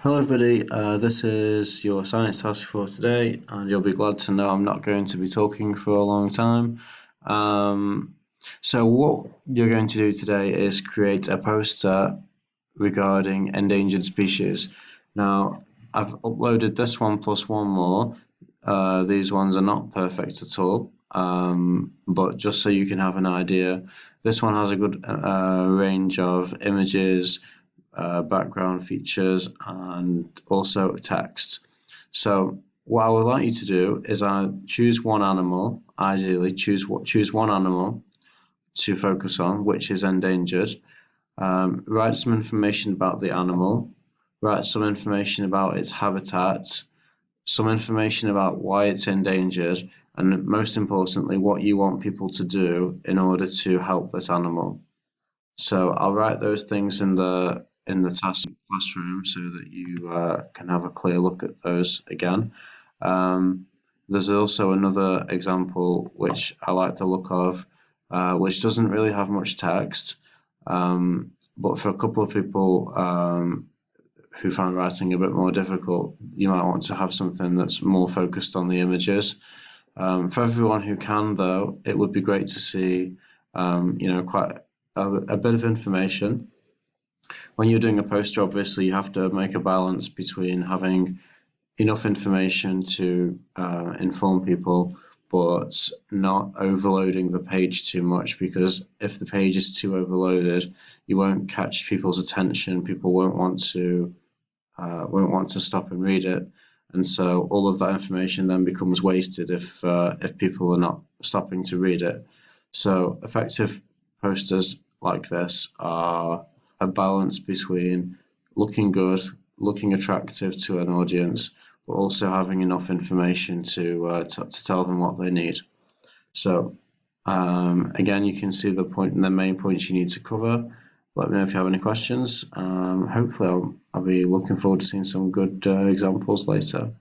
Hello, everybody. This is your science task for today, and you'll be glad to know I'm not going to be talking for a long time. Um, so, what you're going to do today is create a poster regarding endangered species. Now, I've uploaded this one plus one more. These ones are not perfect at all, but just so you can have an idea, this one has a good range of images, background features, and also text. So what I would like you to do is choose one animal, ideally choose one animal to focus on, which is endangered. Write some information about the animal, write some information about its habitat, some information about why it's endangered, and most importantly, what you want people to do in order to help this animal. So I'll write those things in the task classroom so that you can have a clear look at those again. Um, there's also another example which I like the look of, which doesn't really have much text, but for a couple of people who find writing a bit more difficult, you might want to have something that's more focused on the images. For everyone who can, though, it would be great to see, quite a bit of information. When you're doing a poster, obviously, you have to make a balance between having enough information to inform people, but not overloading the page too much, because if the page is too overloaded, you won't catch people's attention. People won't want to stop and read it, and so all of that information then becomes wasted if people are not stopping to read it. So effective posters like this are a balance between looking good, looking attractive to an audience, but also having enough information to tell them what they need. So again, you can see the main points you need to cover. Let me know if you have any questions. Hopefully, I'll be looking forward to seeing some good examples later.